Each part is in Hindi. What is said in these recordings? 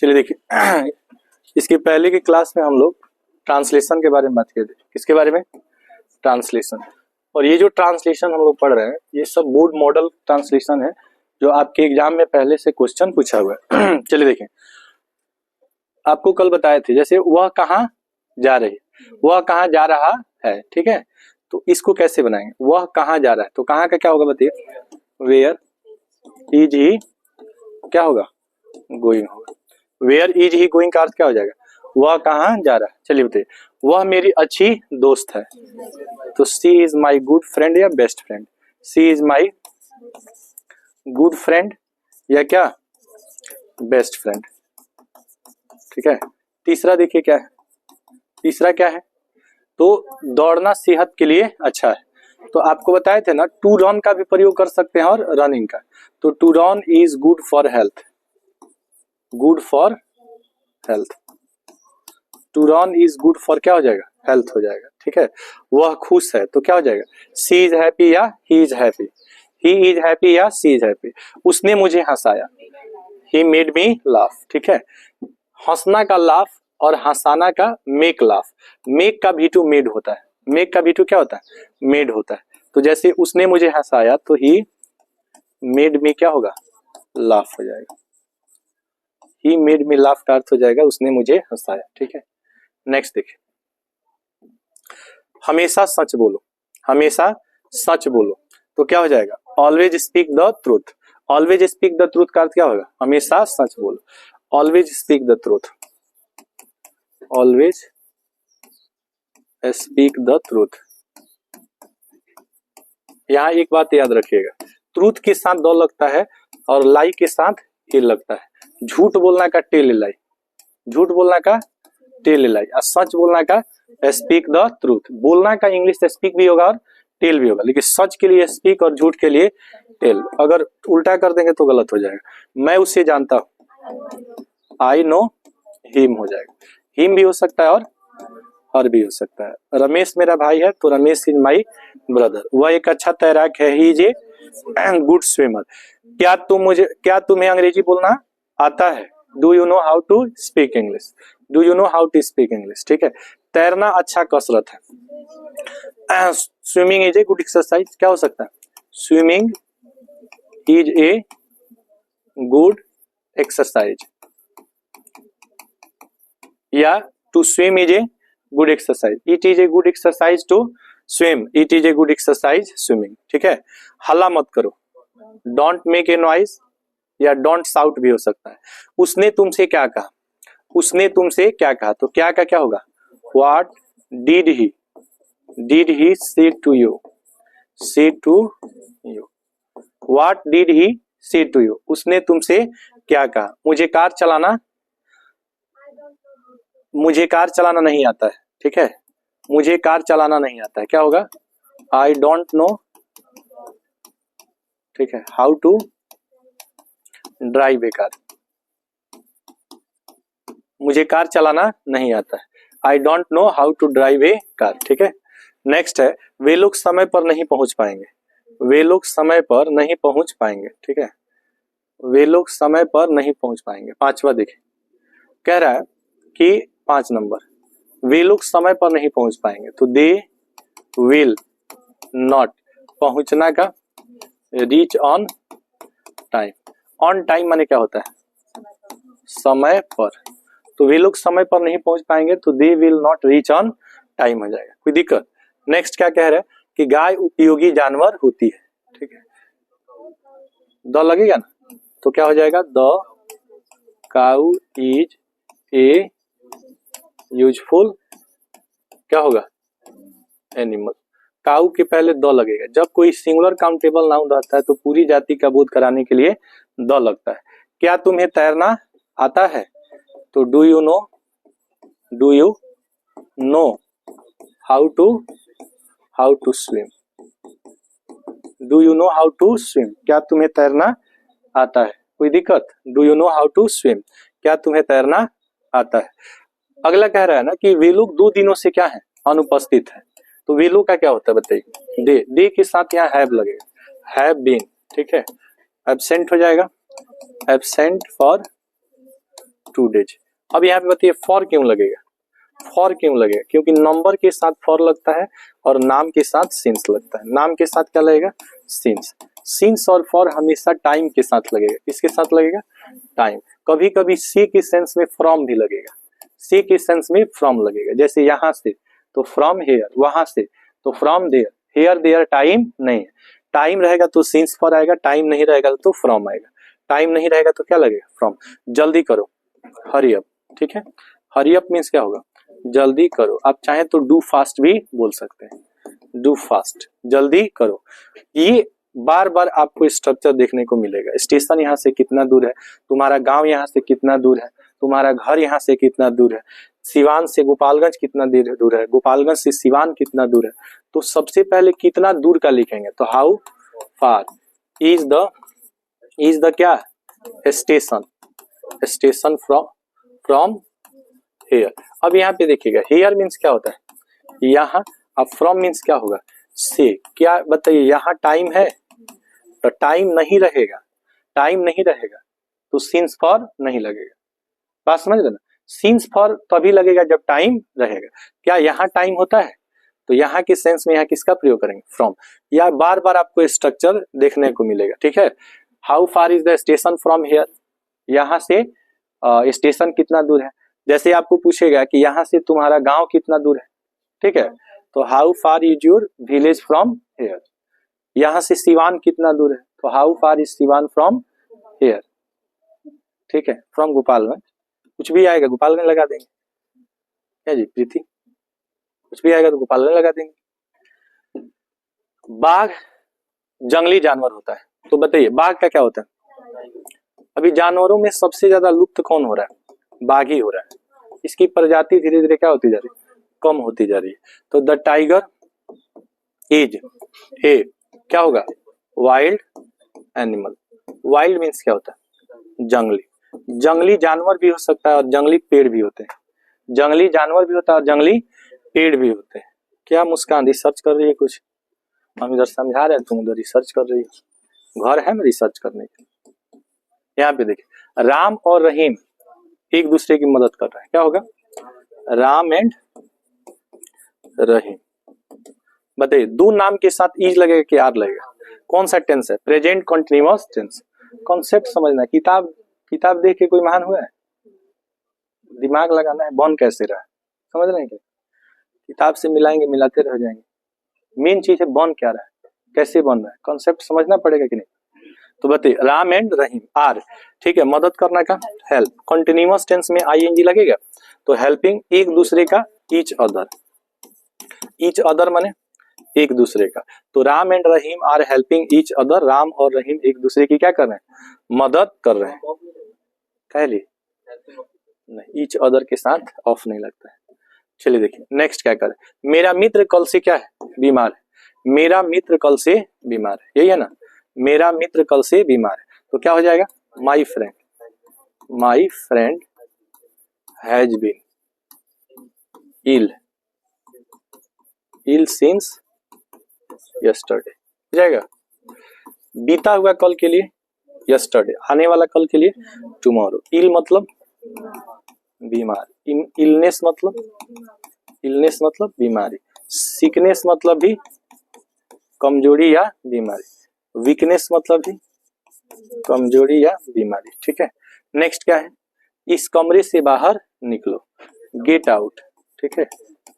चलिए देखिए इसके पहले की क्लास में हम लोग ट्रांसलेशन के बारे में बात किए थे। किसके बारे में? ट्रांसलेशन। और ये जो ट्रांसलेशन हम लोग पढ़ रहे हैं ये सब बोर्ड मॉडल ट्रांसलेशन है जो आपके एग्जाम में पहले से क्वेश्चन पूछा हुआ है। चलिए देखें, आपको कल बताए थे जैसे वह कहाँ जा रही है, वह कहाँ जा रहा है, ठीक है। तो इसको कैसे बनाएंगे? वह कहाँ जा रहा है, तो कहाँ का क्या होगा बताइए? वेयर इज ही क्या होगा? गोइंग होगा। वेयर इज ही गोइंग का अर्थ क्या हो जाएगा? वह कहाँ जा रहा है। चलिए बताइए, वह मेरी अच्छी दोस्त है, तो she is my good friend या best friend? She is my good friend या क्या? बेस्ट फ्रेंड, ठीक है। तीसरा देखिए क्या है, तीसरा क्या है? तो दौड़ना सेहत के लिए अच्छा है। तो आपको बताए थे ना टू रन का भी प्रयोग कर सकते हैं और रनिंग का। तो to run is good for health, good for health. To run is good for क्या हो जाएगा? हेल्थ हो जाएगा, ठीक है। वह खुश है तो क्या हो जाएगा? सी इज हैप्पी या he is happy? He is happy या सी इज हैप्पी? उसने मुझे हंसाया, ही मेड मी लाफ, ठीक है। हंसना का लाफ और हंसाना का मेक लाफ। मेक का भी टू मेड होता है, मेक का भी टू क्या होता है? मेड होता है। तो जैसे उसने मुझे हंसाया तो ही मेड मी क्या होगा? लाफ हो जाएगा। ही मेड मी लाफ का अर्थ हो जाएगा उसने मुझे हंसाया, ठीक है। नेक्स्ट देखिए, हमेशा सच बोलो, हमेशा सच बोलो तो क्या हो जाएगा? Always speak the truth. Always speak the truth का अर्थ क्या होगा? हमेशा सच बोलो। Always speak the truth, always speak the truth. यहां एक बात याद रखिएगा, ट्रूथ के साथ द लगता है और लाई के साथ ए लगता है। झूठ बोलना का टेल लाई, झूठ बोलना का टेल लाई, और सच बोलना का स्पीक द ट्रूथ। बोलना का इंग्लिश स्पीक भी होगा और टेल भी होगा, लेकिन सच के लिए स्पीक और झूठ के लिए टेल। अगर उल्टा कर देंगे तो गलत हो जाएगा। मैं उसे जानता हूं, आई नो हिम हो जाएगा। हिम भी हो सकता है और हर भी हो सकता है। रमेश मेरा भाई है तो रमेश इज माई ब्रदर। वह एक अच्छा तैराक है, he is a good swimmer. क्या तुम्हें अंग्रेजी बोलना आता है? Do you know how to speak English? Do you know how to speak English, ठीक है। तैरना अच्छा कसरत है। Swimming is a good exercise, क्या हो सकता है? Swimming is a good exercise, या to swim is a good exercise. It is a good exercise to swim, it is a good exercise swimming, ठीक है। हल्ला मत करो, डोंट मेक ए नॉइज या डोंट शाउट भी हो सकता है। उसने तुमसे क्या कहा? उसने तुमसे क्या कहा, तो क्या का क्या होगा? What did he say to you, say to you. What did he say to you, उसने तुमसे क्या कहा? मुझे कार चलाना नहीं आता है, ठीक है। मुझे कार चलाना नहीं आता है, क्या होगा? आई डोंट नो, ठीक है, how to drive a car. मुझे कार चलाना नहीं आता है, I don't know how to drive a car, ठीक है। नेक्स्ट है, वे लोग समय पर नहीं पहुंच पाएंगे। वे लोग समय पर नहीं पहुंच पाएंगे, ठीक है। वे लोग समय पर नहीं पहुंच पाएंगे। पांचवा देखिए, कह रहा है कि 5 नंबर, वे लोग समय पर नहीं पहुंच पाएंगे तो दे विल नॉट। पहुंचना का reach on time. On time माने क्या होता है? समय पर। तो वे लोग समय पर नहीं पहुंच पाएंगे तो they will not reach on time हो जाएगा। कोई दिक्कत? नेक्स्ट क्या कह रहे हैं कि गाय उपयोगी जानवर होती है, ठीक है। द लगेगा ना, तो क्या हो जाएगा? The cow is a useful क्या होगा? एनिमल। काऊ के पहले द लगेगा। जब कोई सिंगुलर काउंटेबल नाउन रहता है तो पूरी जाति का बोध कराने के लिए द लगता है। क्या तुम्हें तैरना आता है? तो do you know how to swim. Do you know how to swim, क्या तुम्हें तैरना आता है? कोई दिक्कत? Do you know how to swim, क्या तुम्हें तैरना आता है। अगला कह रहा है ना कि वे लोग 2 दिनों से क्या है? अनुपस्थित है। तो वे लोग का क्या होता है बताइए? डे के साथ यहाँ हैव लगेगा, हैव बीन, ठीक है। एब्सेंट हो जाएगा, एब्सेंट फॉर 2 days। अब यहाँ पे बताइए फॉर क्यों लगेगा, फॉर क्यों लगेगा, क्योंकि नंबर के साथ फॉर लगता है और नाम के साथ सिंस लगता है। नाम के साथ क्या लगेगा, सिंस। सिंस और फॉर हमेशा टाइम के साथ लगेगा। किसके साथ लगेगा, टाइम। कभी कभी सी के सेंस में फ्रॉम भी लगेगा, सी के सेंस में फ्रॉम लगेगा। जैसे यहाँ से तो फ्रॉम हेयर, वहां से तो from there, here there time नहीं है। टाइम रहेगा तो सिंस फॉर आएगा, टाइम नहीं रहेगा तो फ्रॉम आएगा। टाइम नहीं रहेगा तो क्या लगेगा, फ्रॉम। जल्दी करो, हरी अप, ठीक है। हरी अप मीन्स क्या होगा, जल्दी करो। आप चाहें तो डू फास्ट भी बोल सकते हैं, डू फास्ट, जल्दी करो। ये बार बार आपको स्ट्रक्चर देखने को मिलेगा। स्टेशन यहाँ से कितना दूर है, तुम्हारा गांव यहाँ से कितना दूर है, तुम्हारा घर यहाँ से कितना दूर है, सिवान से गोपालगंज कितना दूर है, गोपालगंज से सिवान कितना दूर है। तो सबसे पहले कितना दूर का लिखेंगे, तो हाउ फार इज द क्या, स्टेशन, स्टेशन फ्रॉम हेयर। अब यहाँ पे देखिएगा, हेयर मीन्स क्या होता है यहाँ, अब फ्रॉम मीन्स क्या होगा, से। क्या बताइए, यहाँ टाइम है तो टाइम नहीं रहेगा, टाइम नहीं रहेगा तो सिंस फॉर नहीं लगेगा। बात समझ रहे ना, सिंस फॉर तभी लगेगा जब टाइम रहेगा। क्या यहाँ टाइम होता है, तो यहाँ के सेंस में यहाँ किसका प्रयोग करेंगे, फ्रॉम। या बार बार आपको स्ट्रक्चर देखने को मिलेगा, ठीक है। How far is the station from here, यहाँ से स्टेशन कितना दूर है। जैसे आपको पूछेगा कि यहाँ से तुम्हारा गांव कितना दूर है, ठीक है, तो how far is your village from here. यहाँ से सिवान कितना दूर है, तो how far is Siwan from here, ठीक है। फ्रॉम गोपालगंज, कुछ भी आएगा गोपालगंज लगा देंगे, क्या जी प्रीति, कुछ भी आएगा तो गोपालगंज लगा देंगे। बाघ जंगली जानवर होता है, तो बताइए बाघ का क्या होता है। अभी जानवरों में सबसे ज्यादा लुप्त कौन हो रहा है, बाघ ही हो रहा है। इसकी प्रजाति धीरे धीरे क्या होती जा रही है, कम होती जा रही है। तो द टाइगर इज ए क्या होगा, वाइल्ड एनिमल। वाइल्ड मीन्स क्या होता है, जंगली। जंगली जानवर भी हो सकता है और जंगली पेड़ भी होते हैं। जंगली जानवर भी होता है और जंगली पेड़ भी होते हैं। क्या मुस्कान रिसर्च कर रही है कुछ, हम इधर समझा रहे हैं, तुम उधर रिसर्च कर रही हो। घर है ना रिसर्च करने की। यहाँ पे देखिए, राम और रहीम एक दूसरे की मदद कर रहे हैं, क्या होगा, राम एंड रहीम। बताइए दो नाम के साथ इज लगेगा कि आर लगेगा, कौन सा टेंस है, प्रेजेंट कंटिन्यूअस टेंस। कॉन्सेप्ट समझना, किताब देख के कोई महान हुआ है, दिमाग लगाना है, बन कैसे रहा है, समझ रहे हैं क्या। किताब से मिलाएंगे, मिलाते रह जाएंगे। मेन चीज है बन क्या रहा है, कैसे बन रहा है, कॉन्सेप्ट समझना पड़ेगा कि नहीं। तो बताइए राम एंड रहीम आर, ठीक है, मदद करना का हेल्प। कंटिन्यूअस टेंस में आईएनजी लगेगा तो हेल्पिंग एक दूसरे का, ईच अदर, ईच अदर माने एक दूसरे का। तो Ram and Rahim are helping each other, Ram और रहीम एक दूसरे की क्या कर रहे हैं, मदद कर रहे हैं। कह ली नहीं, ईच अदर के साथ ऑफ नहीं लगता है। चलिए देखिए नेक्स्ट क्या करें, मेरा मित्र कल से क्या है, बीमार है। मेरा मित्र कल से बीमार है, यही है ना, मेरा मित्र कल से बीमार है। तो क्या हो जाएगा, my friend has been ill since yesterday हो जाएगा। बीता हुआ कल के लिए यस्टरडे, आने वाला कल के लिए टुमारो। इल मतलब बीमार, इलनेस मतलब बीमारी, सिकनेस मतलब भी कमजोरी या बीमारी, वीकनेस मतलब भी कमजोरी या बीमारी, ठीक है। नेक्स्ट क्या है, इस कमरे से बाहर निकलो, गेट आउट, ठीक है,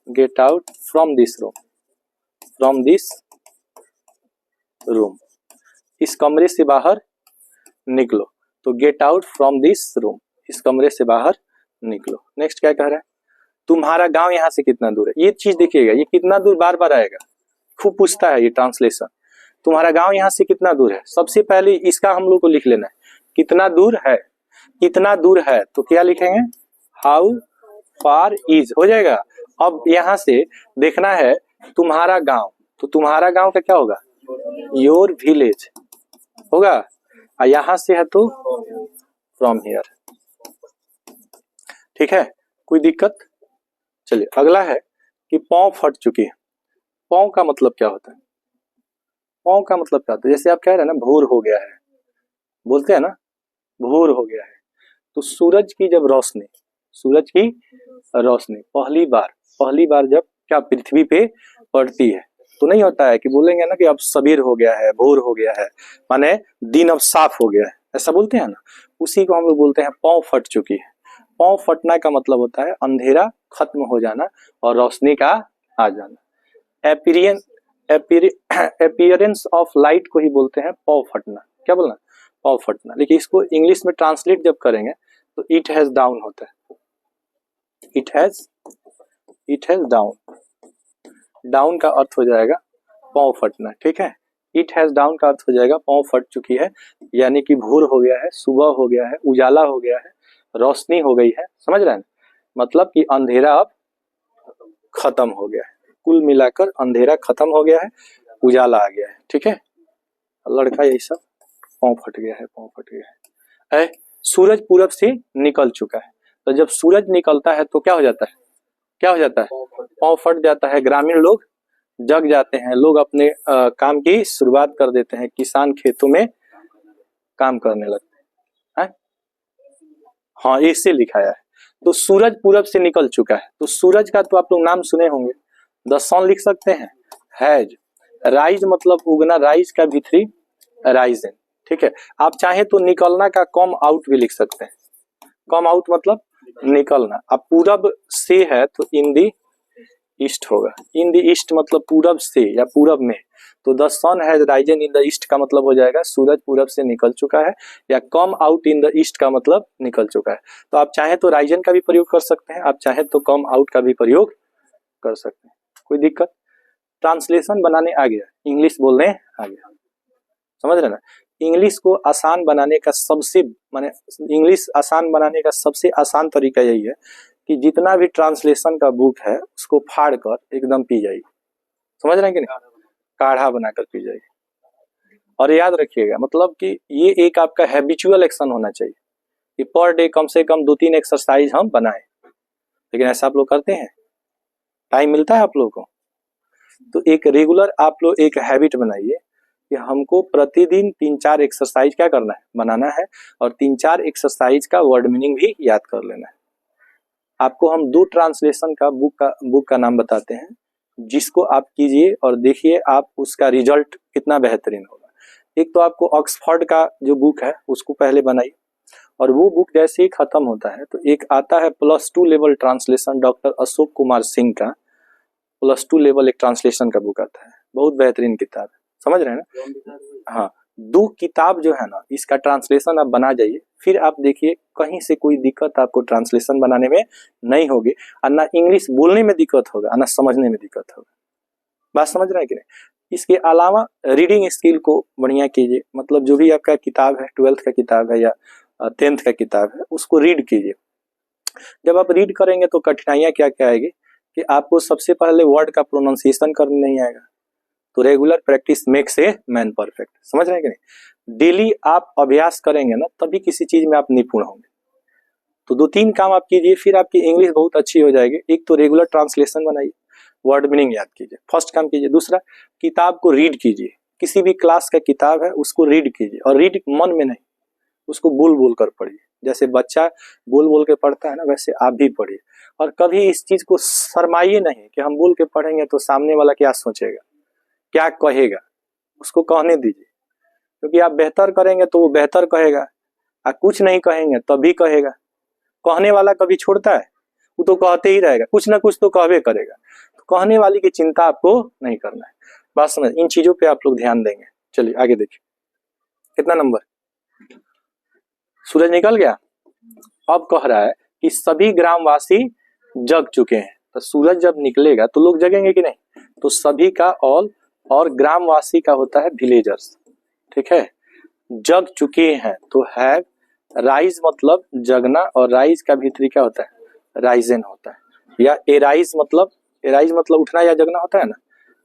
get out from this room, इस कमरे से बाहर निकलो, तो get out from this room, इस कमरे से बाहर निकलो। नेक्स्ट क्या कह रहा है, तुम्हारा गांव यहाँ से कितना दूर है। ये चीज देखिएगा, ये कितना दूर बार बार आएगा, खूब पूछता है ये ट्रांसलेशन। तुम्हारा गांव यहाँ से कितना दूर है, सबसे पहले इसका हम लोग को लिख लेना है, कितना दूर है, कितना दूर है, तो क्या लिखेंगे, हाउ फार इज हो जाएगा। अब यहाँ से देखना है तुम्हारा गांव, तो तुम्हारा गांव का क्या होगा, योर विलेज होगा, और यहाँ से है तो फ्रॉम हियर, ठीक है, कोई दिक्कत। चलिए अगला है कि पाँव फट चुकी है। पाँव का मतलब क्या होता है, पाँव का मतलब क्या होता है, जैसे आप कह रहे हैं ना भूर हो गया है, बोलते हैं ना भूर हो गया है, तो सूरज की जब रोशनी, सूरज की रोशनी पहली बार जब क्या पृथ्वी पे पड़ती है, तो नहीं होता है कि बोलेंगे ना कि अब सबीर हो गया है, भोर हो गया है, माने दिन अब साफ हो गया है, ऐसा बोलते हैं ना, उसी को हम लोग बोलते हैं पौ फट चुकी है। पौ फटना का मतलब होता है अंधेरा खत्म हो जाना और रोशनी का आ जाना। एपियरेंस ऑफ लाइट को ही बोलते हैं पौ फटना। क्या बोलना? पौ फटना। लेकिन इसको इंग्लिश में ट्रांसलेट जब करेंगे तो इट हैज डाउन होता है। इट हैज डाउन, डाउन का अर्थ हो जाएगा पांव फटना। ठीक है, इट हैज डाउन का अर्थ हो जाएगा पांव फट चुकी है, यानी कि भोर हो गया है, सुबह हो गया है, उजाला हो गया है, रोशनी हो गई है। समझ रहे हैं? मतलब कि अंधेरा अब खत्म हो गया है। कुल मिलाकर अंधेरा खत्म हो गया है, उजाला आ गया है। ठीक है, लड़का यही सब पांव फट गया है, पांव फट गया है। सूरज पूरब से निकल चुका है, तो जब सूरज निकलता है तो क्या हो जाता है? क्या हो जाता है? पांव फट जाता है। ग्रामीण लोग जग जाते हैं, लोग अपने काम की शुरुआत कर देते हैं, किसान खेतों में काम करने लगते हैं। हाँ, इससे लिखाया है। तो सूरज पूरब से निकल चुका है, तो सूरज का तो आप लोग नाम सुने होंगे, द सन लिख सकते हैं, हैज। राइज मतलब उगना, राइज का भीतरी राइजन। ठीक है, आप चाहे तो निकलना का कम आउट भी लिख सकते हैं। कम आउट मतलब निकलना। अब पूरब से है तो इन दी ईस्ट होगा। इन दी ईस्ट मतलब पूरब से या पूरब में, तो the sun has risen in the east का मतलब हो जाएगा सूरज पूरब से निकल चुका है, या come out in the east का मतलब निकल चुका है। तो आप चाहे तो राइजन का भी प्रयोग कर सकते हैं, आप चाहे तो कम आउट का भी प्रयोग कर सकते हैं, कोई दिक्कत। ट्रांसलेशन बनाने आ गया, इंग्लिश बोलने आ गया। समझ रहे ना? इंग्लिश को आसान बनाने का सबसे माने इंग्लिश आसान बनाने का सबसे आसान तरीका यही है कि जितना भी ट्रांसलेशन का बुक है उसको फाड़ कर एकदम पी जाइए। समझ रहे हैं कि नहीं? काढ़ा बनाकर पी जाइए। और याद रखिएगा, मतलब कि ये एक आपका हैबिचुअल एक्शन होना चाहिए कि पर डे कम से कम 2-3 एक्सरसाइज हम बनाएं। लेकिन ऐसा आप लोग करते हैं? टाइम मिलता है आप लोगों को? तो एक रेगुलर आप लोग एक हैबिट बनाइए कि हमको प्रतिदिन 3-4 एक्सरसाइज क्या करना है? बनाना है, और 3-4 एक्सरसाइज का वर्ड मीनिंग भी याद कर लेना है। आपको हम 2 ट्रांसलेशन का बुक का नाम बताते हैं, जिसको आप कीजिए और देखिए आप उसका रिजल्ट कितना बेहतरीन होगा। एक तो आपको ऑक्सफोर्ड का जो बुक है उसको पहले बनाइए, और वो बुक जैसे ही खत्म होता है तो एक आता है +2 level translation, doctor Ashok Kumar Singh का +2 लेवल एक ट्रांसलेशन का बुक आता है, बहुत बेहतरीन किताब है। समझ रहे हैं ना? हाँ, 2 किताब जो है ना, इसका ट्रांसलेशन आप बना जाइए, फिर आप देखिए कहीं से कोई दिक्कत आपको ट्रांसलेशन बनाने में नहीं होगी, और ना इंग्लिश बोलने में दिक्कत होगा और ना समझने में दिक्कत होगा। बात समझ रहे हैं कि नहीं? इसके अलावा रीडिंग स्किल को बढ़िया कीजिए, मतलब जो भी आपका किताब है, 12th का किताब है या 10th का किताब है, उसको रीड कीजिए। जब आप रीड करेंगे तो कठिनाइयां क्या क्या आएगी कि आपको सबसे पहले वर्ड का प्रोनाउंसिएशन करने नहीं आएगा, तो regular practice makes a man perfect. समझ रहे हैं कि नहीं? डेली आप अभ्यास करेंगे ना, तभी किसी चीज में आप निपुण होंगे। तो 2-3 काम आप कीजिए, फिर आपकी इंग्लिश बहुत अच्छी हो जाएगी। एक तो रेगुलर ट्रांसलेशन बनाइए, वर्ड मीनिंग याद कीजिए, फर्स्ट काम कीजिए। दूसरा, किताब को रीड कीजिए, किसी भी क्लास का किताब है उसको रीड कीजिए, और रीड मन में नहीं, उसको बोल बोल कर पढ़िए। जैसे बच्चा बोल बोल के पढ़ता है ना, वैसे आप भी पढ़िए। और कभी इस चीज को शर्माइए नहीं कि हम बोल के पढ़ेंगे तो सामने वाला क्या सोचेगा, क्या कहेगा, उसको कहने दीजिए। क्योंकि आप बेहतर करेंगे तो वो बेहतर कहेगा, और कुछ नहीं कहेंगे तभी कहेगा। कहने वाला कभी छोड़ता है? वो तो कहते ही रहेगा, कुछ ना कुछ तो कहबे करेगा। तो कहने वाली की चिंता आपको नहीं करना है। बात समझ? इन चीजों पे आप लोग ध्यान देंगे। चलिए आगे देखिए, कितना नंबर? सूरज निकल गया। अब कह रहा है कि सभी ग्रामवासी जग चुके हैं। तो सूरज जब निकलेगा तो लोग जगेंगे कि नहीं? तो सभी का ऑल, और ग्रामवासी का होता है विलेजर्स। ठीक है, जग चुके हैं तो हैव, राइज मतलब जगना, और राइज का भीतरी क्या होता है? राइजन होता है। या एराइज मतलब उठना या जगना होता है ना,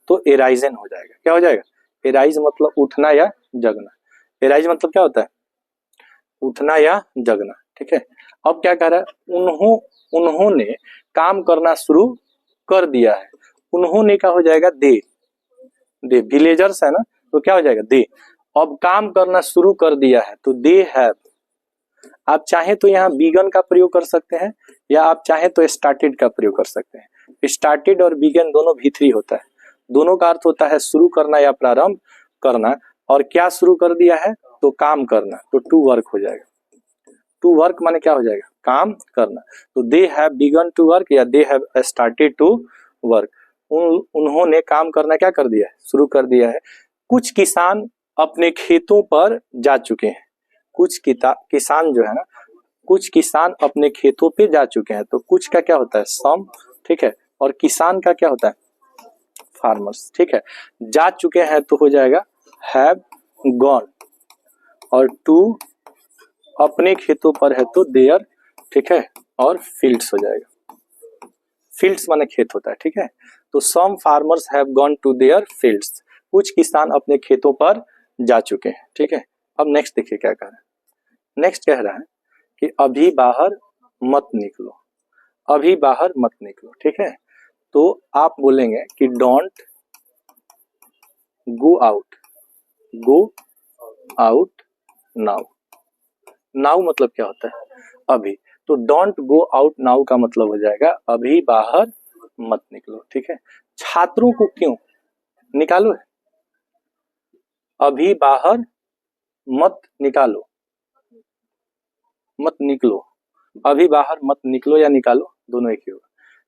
तो एराइजन हो जाएगा। क्या हो जाएगा? एराइज मतलब उठना या जगना। एराइज मतलब क्या होता है? उठना या जगना। ठीक है, अब क्या कह रहा है? उन्होंने काम करना शुरू कर दिया है। उन्होंने क्या हो जाएगा? दे विलेजर्स है ना, तो क्या हो जाएगा? दे। अब काम करना शुरू कर दिया है तो दे हैव। आप चाहे तो यहाँ बिगन का प्रयोग कर सकते हैं या आप चाहे तो स्टार्टेड का प्रयोग कर सकते हैं। स्टार्टेड और बिगन दोनों भी3 होता है, दोनों का अर्थ होता है शुरू करना या प्रारंभ करना। और क्या शुरू कर दिया है तो काम करना, तो टू वर्क हो जाएगा। टू वर्क माने क्या हो जाएगा, काम करना। तो they have begun to work या they have started to work, उन्होंने काम करना क्या कर दिया है, शुरू कर दिया है। कुछ किसान अपने खेतों पर जा चुके हैं, कुछ किसान जो है ना, कुछ किसान अपने खेतों पे जा चुके हैं। तो कुछ का क्या होता है, सम, ठीक है, और किसान का क्या होता है, फार्मर्स, ठीक है। जा चुके हैं तो हो जाएगा हैव गॉन, और टू अपने खेतों पर है तो देयर, ठीक है, और फील्ड्स हो जाएगा। फील्ड्स माने खेत होता है, ठीक है। तो some farmers have gone to their fields, कुछ किसान अपने खेतों पर जा चुके हैं, ठीक है। अब नेक्स्ट देखिए क्या कह रहा है, नेक्स्ट कह रहा है कि अभी बाहर मत निकलो, अभी बाहर मत निकलो, ठीक है। तो आप बोलेंगे कि don't go out, go out now. Now मतलब क्या होता है, अभी। तो डोंट गो आउट नाउ का मतलब हो जाएगा अभी बाहर मत निकलो, ठीक है। छात्रों को क्यों निकालो है, अभी बाहर मत निकालो, मत निकलो, अभी बाहर मत निकलो या निकालो दोनों एक ही होगा।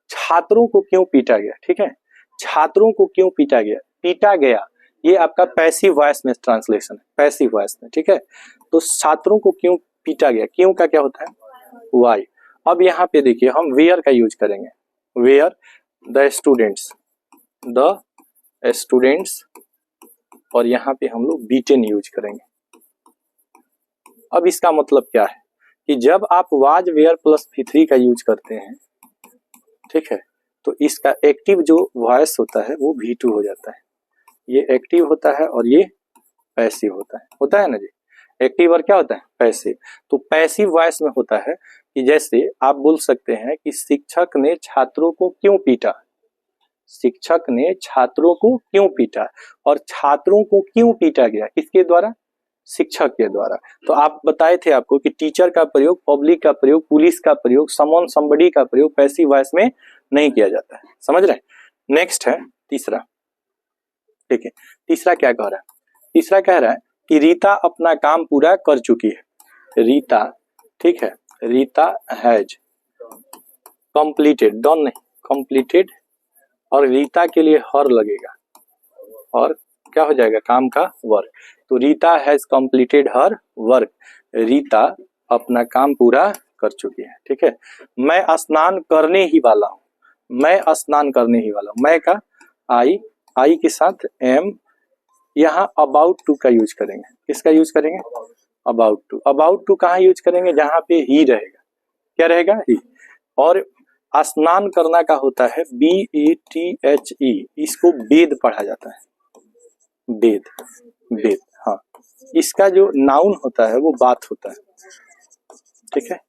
छात्रों को क्यों पीटा गया, ठीक है, छात्रों को क्यों पीटा गया, पीटा गया ये आपका पैसिव वॉइस में ट्रांसलेशन है, पैसिव वॉइस में, ठीक है। तो छात्रों को क्यों पीटा गया, क्यों का क्या होता है, वाई। अब यहाँ पे देखिए हम वेयर का यूज करेंगे, where the students, the students, और यहाँ पे हम लोग बीटेन यूज करेंगे। अब इसका मतलब क्या है कि जब आप वाज वेयर प्लस V3 का यूज करते हैं, ठीक है, तो इसका एक्टिव जो वॉइस होता है वो V2 हो जाता है। ये एक्टिव होता है और ये पैसिव होता है ना जी। एक्टिव और क्या होता है, पैसिव। तो पैसिव वॉइस में होता है कि जैसे आप बोल सकते हैं कि शिक्षक ने छात्रों को क्यों पीटा, शिक्षक ने छात्रों को क्यों पीटा, और छात्रों को क्यों पीटा गया, किसके द्वारा, शिक्षक के द्वारा। तो आप बताए थे आपको कि टीचर का प्रयोग, पब्लिक का प्रयोग, पुलिस का प्रयोग, समवन समबडी का प्रयोग पैसिव वॉइस में नहीं किया जाता है, समझ रहे हैं। नेक्स्ट है तीसरा, ठीक है। तीसरा क्या कह रहा है, तीसरा कह रहा है कि रीता अपना काम पूरा कर चुकी है, रीता, ठीक है, रीता हैज कंप्लीटेड, डन नहीं, कंप्लीटेड, और रीता के लिए हर लगेगा और क्या हो जाएगा, काम का वर्क। तो Rita has completed her work, Rita अपना काम पूरा कर चुकी है, ठीक है। मैं स्नान करने ही वाला हूँ, मैं स्नान करने ही वाला हूँ, मैं का आई के साथ एम, यहाँ अबाउट टू का यूज करेंगे, किसका यूज करेंगे, अबाउट टू। अबाउट टू कहाँ यूज करेंगे, जहाँ पे ही रहेगा, क्या रहेगा, ही। और स्नान करना का होता है BETHE, इसको वेद पढ़ा जाता है, वेद, वेद, हाँ। इसका जो नाउन होता है वो बात होता है, ठीक है,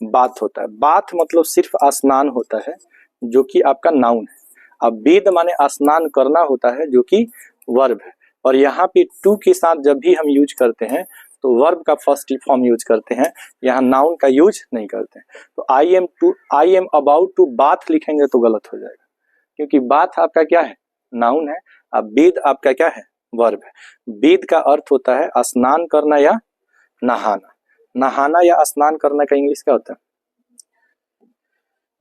बात होता है। बात मतलब सिर्फ स्नान होता है जो कि आपका नाउन है। अब वेद माने स्नान करना होता है जो कि वर्ब है। और यहाँ पे टू के साथ जब भी हम यूज करते हैं तो वर्ब का फर्स्ट फॉर्म यूज करते हैं, यहाँ नाउन का यूज नहीं करते हैं। तो I am about to bath लिखेंगे तो गलत हो जाएगा, क्योंकि बाथ आपका क्या है, नाउन है। अब वेद आपका क्या है, वर्ब है। वेद का अर्थ होता है स्नान करना या नहाना। नहाना या स्नान करना का इंग्लिश क्या होता है,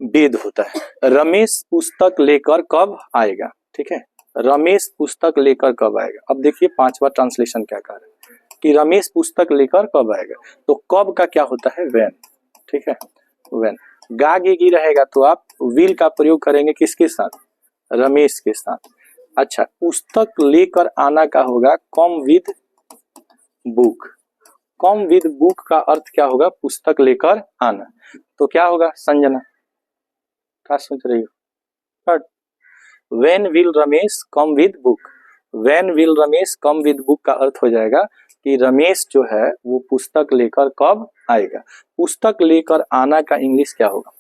वेद होता है। रमेश पुस्तक लेकर कब आएगा, ठीक है, रमेश पुस्तक लेकर कब आएगा। अब देखिए पांचवा ट्रांसलेशन क्या कर रहा है कि रमेश पुस्तक लेकर कब आएगा। तो कब का क्या होता है, व्हेन, ठीक है, व्हेन। गा गी रहेगा तो आप विल का प्रयोग करेंगे किसके साथ, रमेश के साथ। अच्छा, पुस्तक लेकर आना का होगा come with book. Come with book का अर्थ क्या होगा, पुस्तक लेकर आना। तो क्या होगा, संजना क्या सोच रही हो, when will Ramesh come with book. When will Ramesh come with book का अर्थ हो जाएगा कि रमेश जो है वो पुस्तक लेकर कब आएगा। पुस्तक लेकर आना का इंग्लिश क्या होगा,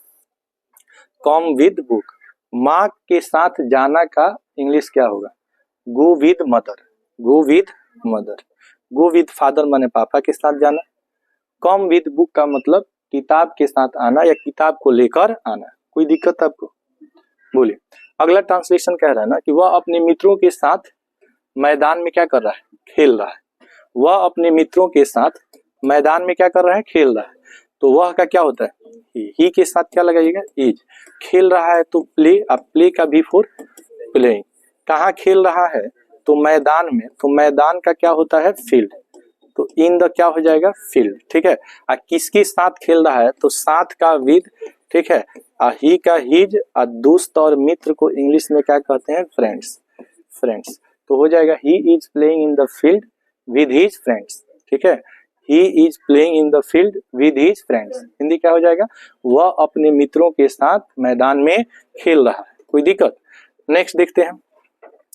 कम विद बुक। माँ के साथ जाना का इंग्लिश क्या होगा, go with mother. Go with mother. Go with father माने पापा के साथ जाना, कम विद बुक का मतलब किताब के साथ आना या किताब को लेकर आना। कोई दिक्कत आपको? बोलिए। अगला ट्रांसलेशन कह रहा है ना कि वह अपने मित्रों के साथ मैदान में क्या कर रहा है? खेल रहा है। वह अपने मित्रों के साथ मैदान में क्या कर रहा है? खेल रहा है। तो वह का क्या होता है? ही के साथ क्या लगाइएगा? इज। खेल रहा है तो प्ले, अब प्ले का भी फॉर प्लेइंग। कहाँ खेल रहा है? तो मैदान में। तो मैदान का क्या होता है? फील्ड। तो इन द क्या हो जाएगा? फील्ड। ठीक है। किसके साथ खेल रहा है? तो साथ का विद। ठीक है। ही का हिज, दोस्त और मित्र को इंग्लिश में क्या कहते हैं? फ्रेंड्स। फ्रेंड्स। तो हो जाएगा he is playing in the field with his friends. ठीक है। He is playing in the field with his friends. Hindi क्या हो जाएगा? वह अपने मित्रों के साथ मैदान में खेल रहा है। कोई दिक्कत? नेक्स्ट देखते हैं।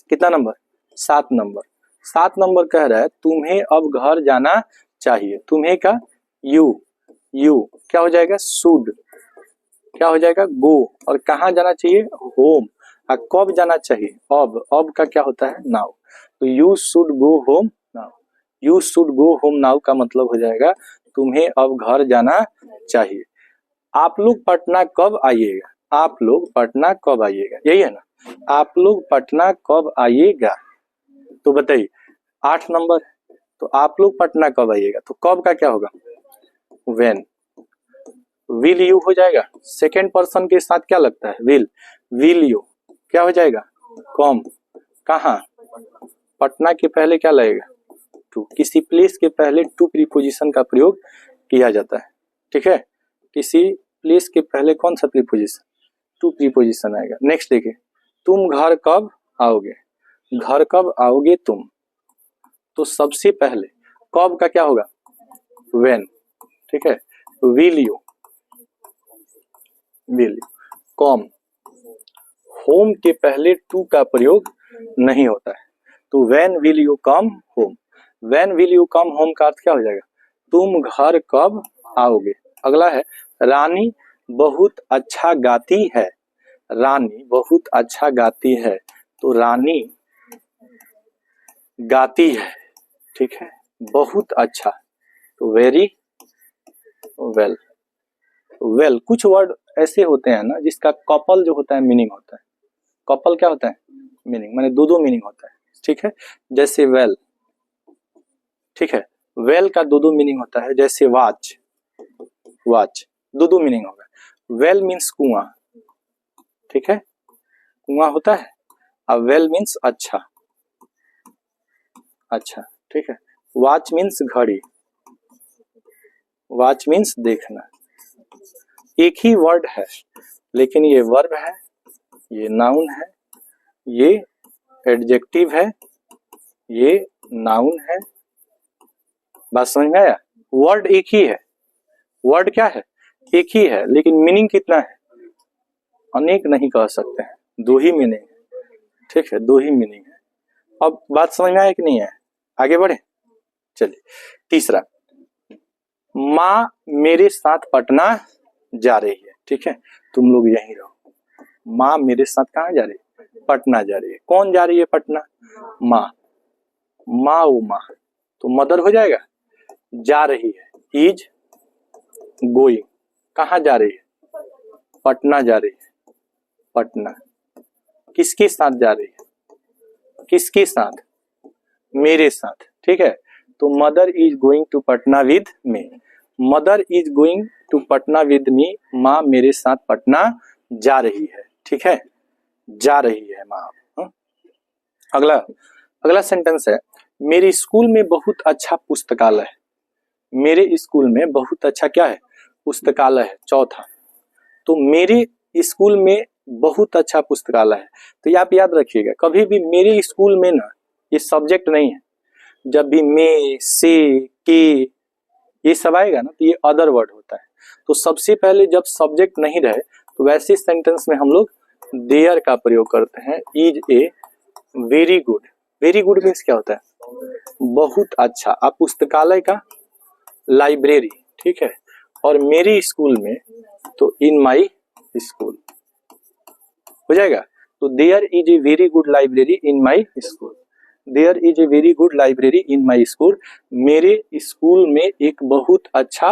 कितना नंबर? 7 नंबर। 7 नंबर कह रहा है तुम्हें अब घर जाना चाहिए। तुम्हें का यू क्या हो जाएगा? शुड। क्या हो जाएगा? गो। और कहाँ जाना चाहिए? होम। कब जाना चाहिए? अब का क्या होता है? नाउ। तो you should go home now. You should go home now का मतलब हो जाएगा तुम्हें अब घर जाना चाहिए। आप लोग पटना कब आइएगा? आप लोग पटना कब आइएगा? यही है ना? आप लोग पटना कब आइएगा? तो बताइए। 8 नंबर। तो आप लोग पटना कब आइएगा? तो कब का क्या होगा? व्हेन। विल यू हो जाएगा। सेकेंड पर्सन के साथ क्या लगता है? विल यू क्या हो जाएगा? कम। कहाँ? पटना के पहले क्या लगेगा? टू। किसी प्लेस के पहले टू प्रीपोजिशन का प्रयोग किया जाता है। ठीक है। किसी प्लेस के पहले कौन सा प्रीपोजिशन? टू प्रीपोजिशन आएगा। नेक्स्ट देखिए। तुम घर कब आओगे? घर कब आओगे तुम? तो सबसे पहले कब का क्या होगा? व्हेन। ठीक है। Will you come. होम के पहले टू का प्रयोग नहीं होता है। तो when will you come home. When will you come home का अर्थ क्या हो जाएगा? तुम घर कब आओगे। अगला है रानी बहुत अच्छा गाती है। रानी बहुत अच्छा गाती है। तो रानी गाती है। ठीक है। बहुत अच्छा। तो वेरी वेल। वेल कुछ वर्ड ऐसे होते हैं ना जिसका कपल जो होता है मीनिंग होता है। कपल क्या होता है? मीनिंग। माने दो मीनिंग होता है। ठीक है। जैसे वेल। ठीक है। वेल का दो मीनिंग होता है। जैसे वॉच। दो मीनिंग होगा। वेल मीन्स कुआं। ठीक है। कुआं होता है। अब वेल मीन्स अच्छा। ठीक है। वॉच मीन्स घड़ी। वॉच मीन्स देखना। एक ही वर्ड है लेकिन ये वर्ब है, ये नाउन है, ये एडजेक्टिव है, ये नाउन है। बात समझ में आया? वर्ड एक ही है। वर्ड क्या है? एक ही है लेकिन मीनिंग कितना है? अनेक नहीं कह सकते हैं। दो ही मीनिंग है। ठीक है। दो ही मीनिंग है। अब बात समझ में आया कि नहीं है? आगे बढ़े। चलिए तीसरा। माँ मेरे साथ पटना जा रही है। ठीक है। तुम लोग यहीं रहो। माँ मेरे साथ कहाँ जा रही है? पटना जा रही है। कौन जा रही है पटना? माँ। वो माँ तो मदर हो जाएगा। जा रही है इज गोइंग। कहाँ जा रही है? पटना जा रही है। पटना। किसके साथ जा रही है? किसके साथ? मेरे साथ। ठीक है। तो mother is going to Patna with me. Mother is going to Patna with me. माँ मेरे साथ पटना जा रही है। ठीक है। जा रही है माँ। अगला सेंटेंस है मेरे स्कूल में बहुत अच्छा पुस्तकालय है। मेरे स्कूल में बहुत अच्छा क्या है? पुस्तकालय है। चौथा। तो मेरे स्कूल में बहुत अच्छा पुस्तकालय है। तो ये आप याद रखिएगा कभी भी मेरे स्कूल में ना ये सब्जेक्ट नहीं है। जब भी में से के ये सब आएगा ना तो ये अदर वर्ड होता है। तो सबसे पहले जब सब्जेक्ट नहीं रहे तो वैसे सेंटेंस में हम लोग देयर का प्रयोग करते हैं। Is a very good. Very good means क्या होता है? बहुत अच्छा। आप पुस्तकालय का लाइब्रेरी। ठीक है। और मेरी स्कूल में तो इन माई स्कूल हो जाएगा। तो there is a very good library in my school. There is a very good library in my school. मेरे स्कूल में एक बहुत अच्छा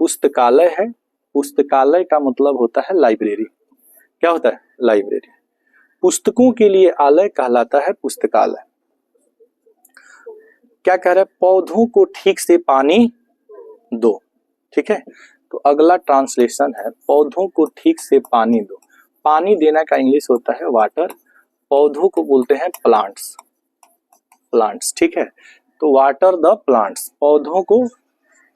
पुस्तकालय है। पुस्तकालय का मतलब होता है लाइब्रेरी। क्या होता है? लाइब्रेरी। पुस्तकों के लिए आलय कहलाता है पुस्तकालय। क्या कह रहा है? पौधों को ठीक से पानी दो। ठीक है, तो अगला ट्रांसलेशन है पौधों को ठीक से पानी दो। पानी देना का इंग्लिश होता है वाटर, पौधों को बोलते हैं प्लांट्स। प्लांट्स, ठीक है, तो वाटर द प्लांट्स, पौधों को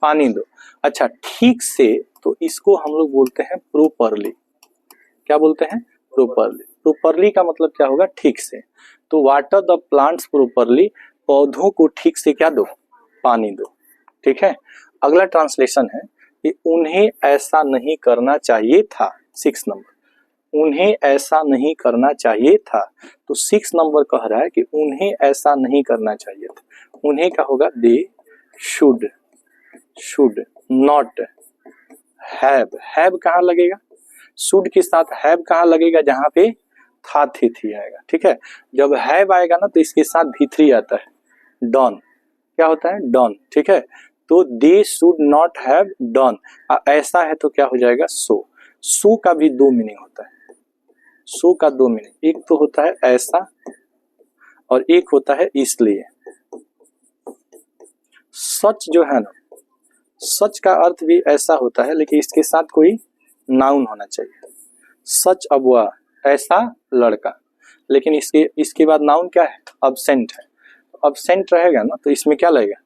पानी दो। अच्छा, ठीक से, तो इसको हम लोग बोलते हैं प्रोपरली। क्या बोलते हैं? प्रोपरली। प्रोपरली का मतलब क्या होगा? ठीक से। तो वाटर द प्लांट्स प्रोपरली, पौधों को ठीक से क्या दो? पानी दो। ठीक है, अगला ट्रांसलेशन है कि उन्हें ऐसा नहीं करना चाहिए था। 6 नंबर, उन्हें ऐसा नहीं करना चाहिए था। तो 6 नंबर कह रहा है कि उन्हें ऐसा नहीं करना चाहिए था। उन्हें क्या होगा? They should, should not have. Have कहाँ लगेगा? शुड के साथ हैव कहाँ लगेगा? जहां पे था थे थी आएगा। ठीक है, जब हैव आएगा ना तो इसके साथ भी आता है, डन। क्या होता है? डन। ठीक है, तो they should not have done. ऐसा है तो क्या हो जाएगा? सो। सो का भी 2 मीनिंग होता है। सो का 2 मीनिंग, एक तो होता है ऐसा और एक होता है इसलिए। सच जो है ना, सच का अर्थ भी ऐसा होता है, लेकिन इसके साथ कोई नाउन होना चाहिए। सच अबुआ, ऐसा लड़का, लेकिन इसके बाद नाउन क्या है? अब्सेंट है। अब्सेंट रहेगा ना तो इसमें क्या लगेगा?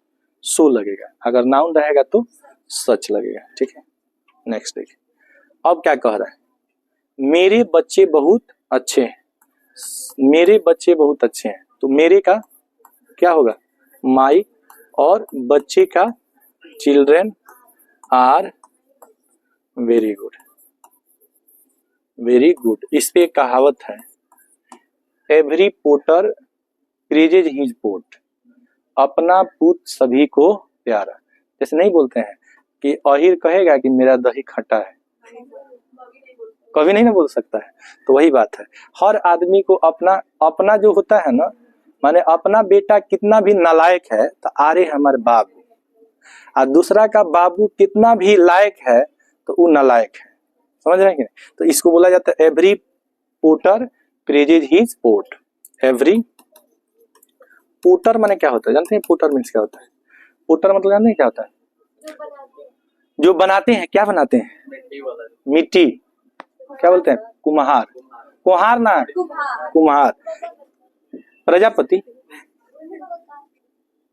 सो लगेगा। अगर नाउन रहेगा तो सच लगेगा। ठीक है, नेक्स्ट देखिए। अब क्या कह रहा है? मेरे बच्चे बहुत अच्छे हैं। मेरे बच्चे बहुत अच्छे हैं, तो मेरे का क्या होगा? माई, और बच्चे का children are very good. Very good, इस पे एक कहावत है, every potter praises his pot. अपना पूत सभी को प्यारा। जैसे नहीं बोलते हैं कि अहिर कहेगा कि मेरा दही खट्टा है, कभी नहीं ना बोल सकता है। तो वही बात है, हर आदमी को अपना अपना जो होता है ना, माने अपना बेटा कितना भी नालायक है तो आरे हमारे बाबू, और दूसरा का बाबू कितना भी लायक है तो वो नालायक है। समझ रहे हैं? तो इसको बोला जाता है every potter praises his pot. Every potter माने क्या होता है? जानते हैं पोटर मीन्स क्या होता है? पोटर मतलब जानते हैं क्या होता है? जो बनाते हैं। क्या बनाते हैं? मिट्टी। क्या बोलते हैं? कुम्हार। कुम्हार ना, कुम्हार। प्रजापति,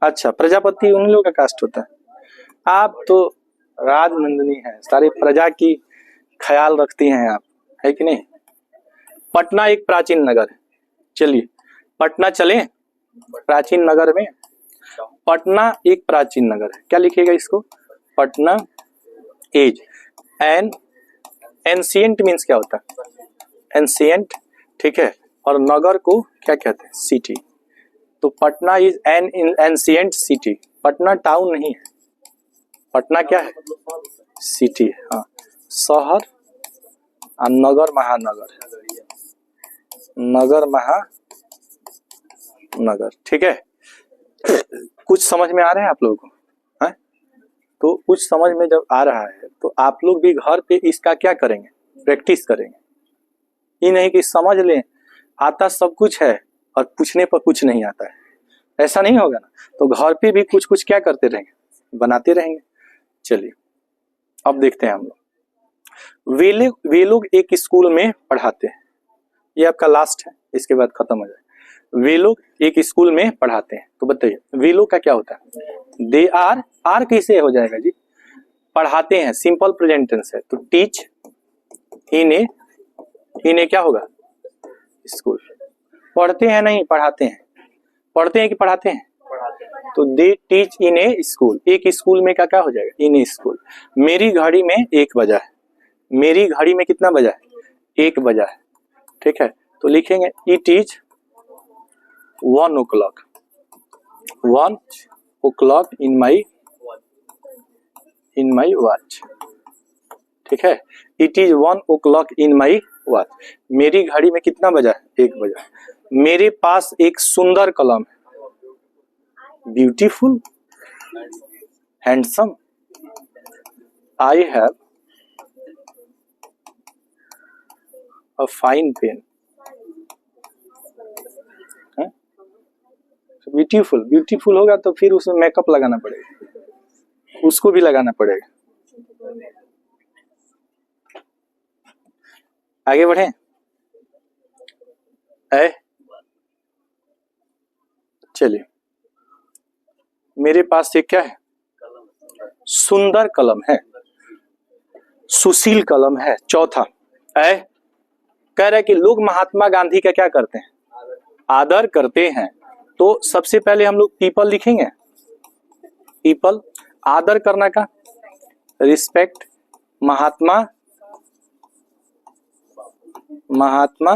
अच्छा प्रजापति उन लोगों का कास्ट होता है। आप तो राजनंदिनी है, सारे प्रजा की ख्याल रखती हैं आप, है कि नहीं? पटना एक प्राचीन नगर है। चलिए पटना चले। प्राचीन नगर में पटना एक प्राचीन नगर है। क्या लिखिएगा इसको? Patna as an ancient means क्या होता है? एंशिएंट। ठीक है, और नगर को क्या कहते हैं? सिटी। तो Patna is an ancient city. Patna town नहीं है, पटना क्या है? सिटी है। हाँ, शहर और नगर महानगर, नगर महानगर। ठीक है, कुछ समझ में आ रहे हैं आप लोगों को? है तो कुछ समझ में जब आ रहा है तो आप लोग भी घर पे इसका क्या करेंगे? प्रैक्टिस करेंगे। ये नहीं कि समझ लें आता सब कुछ है और पूछने पर कुछ नहीं आता है, ऐसा नहीं होगा ना। तो घर पे भी कुछ कुछ क्या करते रहेंगे? बनाते रहेंगे। चलिए अब देखते हैं हम लोग। वे लोग एक स्कूल में पढ़ाते हैं। ये आपका लास्ट है, इसके बाद खत्म हो जाए। वे लोग एक स्कूल में पढ़ाते हैं, तो बताइए वे लोग का क्या होता है? They are. आर कैसे हो जाएगा जी? पढ़ाते हैं, सिंपल प्रेजेंट टेंस है, तो टीच इन्हें क्या होगा? स्कूल। पढ़ते हैं नहीं पढ़ाते हैं? पढ़ते हैं कि पढ़ाते हैं? तो they teach in A school. एक स्कूल में क्या हो जाएगा? इन ए स्कूल। मेरी घड़ी में 1 बजा है। मेरी घड़ी में कितना बजा है? 1 बजा है। ठीक है, तो लिखेंगे it is 1 o'clock। 1 o'clock in my watch. ठीक है, it is 1 o'clock in my watch. मेरी घड़ी में कितना बजा है? 1 बजा है। मेरे पास एक सुंदर कलम है। Beautiful, handsome, I have a fine pen. Beautiful, beautiful होगा तो फिर उसमें मेकअप लगाना पड़ेगा, उसको भी लगाना पड़ेगा। आगे बढ़े। चलिए, मेरे पास एक क्या है, सुंदर कलम है, सुशील कलम है। चौथा कह रहे कि लोग महात्मा गांधी का क्या करते हैं, आदर करते हैं। तो सबसे पहले हम लोग पीपल लिखेंगे, पीपल, आदर करना का रिस्पेक्ट, महात्मा, महात्मा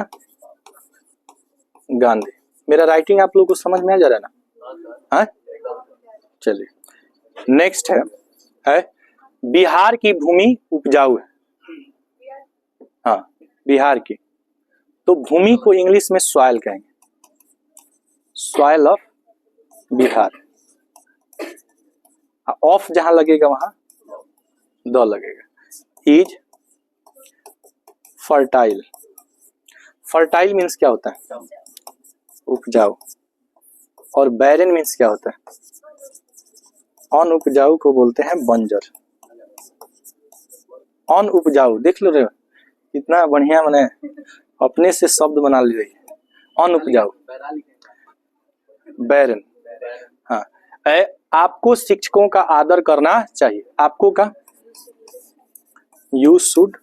गांधी। मेरा राइटिंग आप लोग को समझ में आ जा रहा है ना? हाँ, चलिए नेक्स्ट है बिहार की भूमि उपजाऊ है। हाँ, बिहार की, तो भूमि को इंग्लिश में सॉइल कहेंगे, सॉइल ऑफ बिहार। ऑफ जहां लगेगा वहां द लगेगा। इज फर्टाइल, फर्टाइल मीन्स क्या होता है, उपजाऊ। और बैरन मीन्स क्या होता है, अनउपजाऊ को बोलते हैं बंजर। अनउपजाऊ, देख लो रे कितना बढ़िया मैंने अपने से शब्द बना ली रही है, अनउपजाऊ, बैरन। हाँ, आपको शिक्षकों का आदर करना चाहिए। आपको का यू शुड,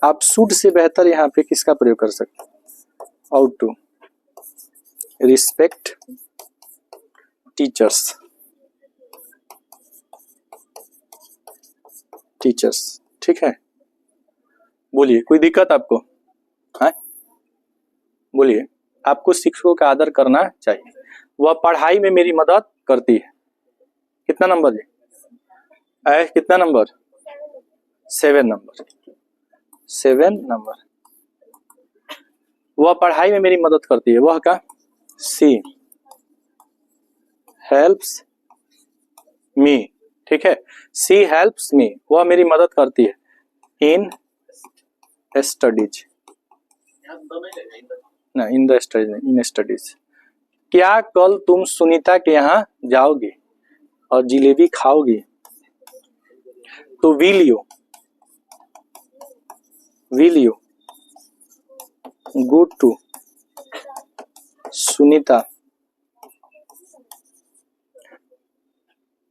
आप शुड से बेहतर यहाँ पे किसका प्रयोग कर सकते हैं, ought to respect teachers, teachers. ठीक है, बोलिए कोई दिक्कत आपको? है, बोलिए। आपको शिक्षकों का आदर करना चाहिए। वह पढ़ाई में मेरी मदद करती है। कितना नंबर जी? कितना नंबर? 7 number, 7 number. वह पढ़ाई में मेरी मदद करती है, वह का सी हेल्प्स मी। ठीक है, सी हेल्प्स मी, वह मेरी मदद करती है इन स्टडीज, ना इन द स्टडीज नहीं, इन स्टडीज। क्या कल तुम सुनीता के यहाँ जाओगी और जिलेबी खाओगी? तो will you go to Sunita,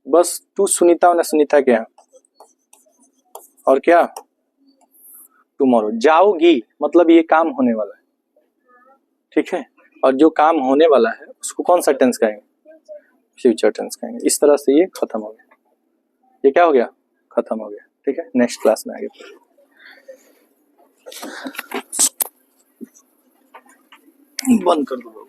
बस टू सुनीता और सुनीता के यहाँ, और क्या टुमारो। जाओगी मतलब ये काम होने वाला है, ठीक है, और जो काम होने वाला है उसको कौन सा टेंस कहेंगे, फ्यूचर टेंस कहेंगे। इस तरह से ये खत्म हो गया, ये क्या हो गया, खत्म हो गया। ठीक है, नेक्स्ट क्लास में आगे बंद कर दो।